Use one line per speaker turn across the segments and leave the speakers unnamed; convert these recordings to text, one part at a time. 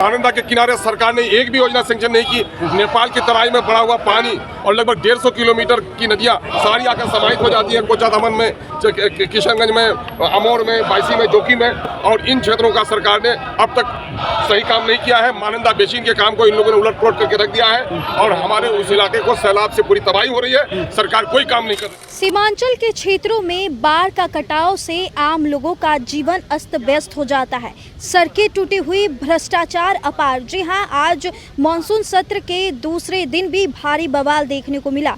महानंदा के किनारे सरकार ने एक भी योजना सैंक्शन नहीं की। नेपाल की तराई में बढ़ा हुआ पानी और लगभग 150 किलोमीटर की नदियां सारी आकर समाहित हो जाती है कोचा दमन में, किशनगंज में, अमौर में, बायसी में, जोकी में, और इन क्षेत्रों का सरकार ने अब तक सही काम नहीं किया है। महानंदा बेसिन के काम को इन लोगों ने उलट-पुलट करके रख दिया है और हमारे उस इलाके को सैलाब से पूरी तबाही हो रही है। सरकार कोई काम नहीं कर रही।
सीमांचल के क्षेत्रों में बाढ़ का कटाव से आम लोगों का जीवन अस्त व्यस्त हो जाता है। सड़कें टूटी हुई, भ्रष्टाचार अपार। जी हां, आज मॉनसून सत्र के दूसरे दिन भी भारी बवाल देखने को मिला,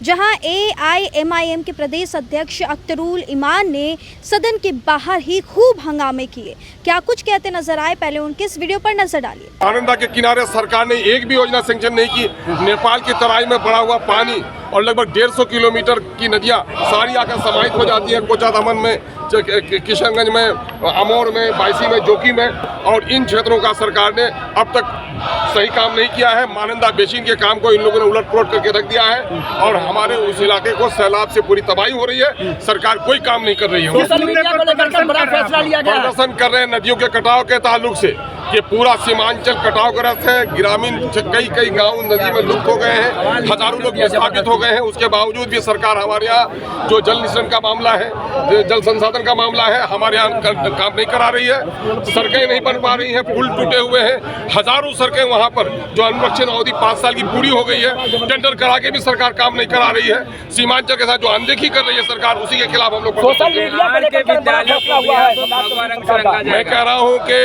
जहां AIMIM के प्रदेश अध्यक्ष अख्तरुल ईमान ने सदन के बाहर ही खूब हंगामे किए। क्या कुछ कहते नजर आए, पहले उनके इस वीडियो पर नजर डालिए।
महानंदा के किनारे सरकार ने एक भी योजना सैंक्शन नहीं की। नेपाल की तराई में बढ़ा हुआ पानी और लगभग 150 किलोमीटर की नदियां सारी आकर समाहित हो जाती है कोचा दमन में, किशनगंज में, अमौर में, बायसी में, जोकी में, और इन क्षेत्रों का सरकार ने अब तक सही काम नहीं किया है। महानंदा बेसिन के काम को इन लोगों ने उलट-पुलट करके रख दिया है और हमारे उस इलाके को सैलाब से पूरी तबाही हो रही है। सरकार कोई काम नहीं कर रही है। प्रदर्शन कर रहे हैं नदियों के कटाव के ताल्लुक से। ये पूरा सीमांचल कटावग्रस्त है। ग्रामीण कई गांव नदी में लुप्त हो गए हैं, हजारों लोग विस्थापित हो गए हैं। उसके बावजूद भी सरकार हमारे यहाँ जो जल मिशन का मामला है, जल संसाधन का मामला है, हमारे यहाँ काम नहीं करा रही है। सड़कें नहीं बन पा रही हैं, पुल टूटे हुए हैं। हजारों सड़कें वहाँ पर जो अनुरक्षण अवधि 5 साल की पूरी हो गई है, टेंडर करा के भी सरकार काम नहीं करा रही है। सीमांचल के साथ जो अनदेखी कर रही है सरकार, उसी के खिलाफ हम लोग मैं कह रहा हूँ कि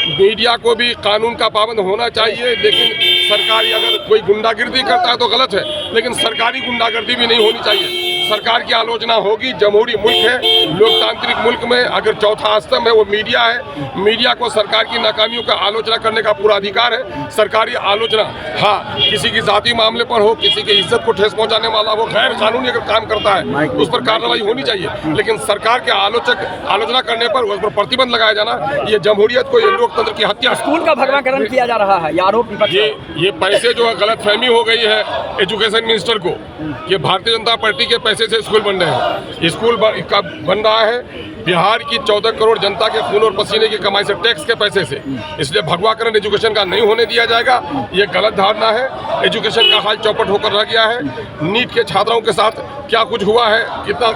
मीडिया को भी कानून का पाबंद होना चाहिए, लेकिन सरकारी अगर कोई गुंडागिर्दी करता है तो गलत है, लेकिन सरकारी गुंडागिर्दी भी नहीं होनी चाहिए। सरकार की आलोचना होगी। जमहूरी मुल्क है, लोकतांत्रिक मुल्क में अगर चौथा स्तंभ है वो मीडिया है। मीडिया को सरकार की नाकामियों का आलोचना करने का पूरा अधिकार है। सरकारी आलोचना, हाँ, किसी की जाति मामले पर हो, किसी की इज्जत को ठेस पहुंचाने वाला वो गैर कानूनी अगर काम करता है उस पर कार्रवाई होनी चाहिए, लेकिन सरकार के आलोचना करने पर उस पर प्रतिबंध लगाया जाना, ये जमहूरियत को, ये लोकतंत्र की हत्या।
स्कूल का भगवाकरण किया जा रहा है,
ये पैसे जो है गलतफहमी हो गई है एजुकेशन मिनिस्टर को कि भारतीय जनता पार्टी के पैसे से स्कूल बन रहे हैं। स्कूल का बन रहा है बिहार की 14 करोड़ जनता के खून और पसीने की कमाई से, टैक्स के पैसे से। इसलिए भगवाकरण एजुकेशन का नहीं होने दिया जाएगा। ये गलत धारणा है। एजुकेशन का हाल चौपट होकर रह गया है। नीट के छात्राओं के साथ क्या कुछ हुआ है, कितना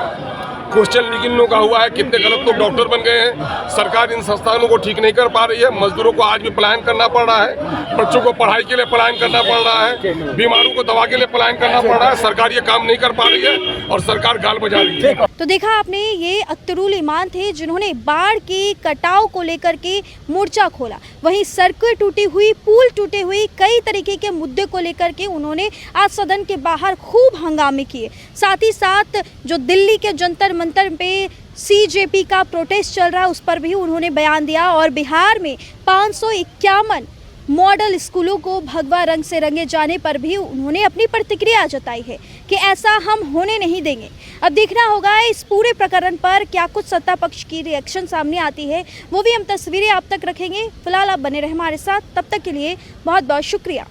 क्वेश्चन निकलने का हुआ है, कितने गलत लोग डॉक्टर बन गए हैं। सरकार इन संस्थानों को ठीक नहीं कर पा रही है। मजदूरों को आज भी पलायन करना पड़ रहा है, बच्चों को पढ़ाई के लिए पलायन करना पड़ रहा है, बीमारों को दवा के लिए पलायन करना पड़ रहा है। सरकार ये काम नहीं कर पा रही है और सरकार गाल बजा रही है।
तो देखा आपने, ये अख्तरुल ईमान थे जिन्होंने बाढ़ के कटाव को लेकर के मोर्चा खोला। वहीं सड़कें टूटी हुई, पुल टूटे हुए, कई तरीके के मुद्दे को लेकर के उन्होंने आज सदन के बाहर खूब हंगामे किए। साथ ही साथ जो दिल्ली के जंतर मंतर पे CJP का प्रोटेस्ट चल रहा है उस पर भी उन्होंने बयान दिया, और बिहार में 551 मॉडल स्कूलों को भगवा रंग से रंगे जाने पर भी उन्होंने अपनी प्रतिक्रिया जताई है कि ऐसा हम होने नहीं देंगे। अब देखना होगा इस पूरे प्रकरण पर क्या कुछ सत्ता पक्ष की रिएक्शन सामने आती है, वो भी हम तस्वीरें आप तक रखेंगे। फिलहाल आप बने रहे हमारे साथ, तब तक के लिए बहुत बहुत शुक्रिया।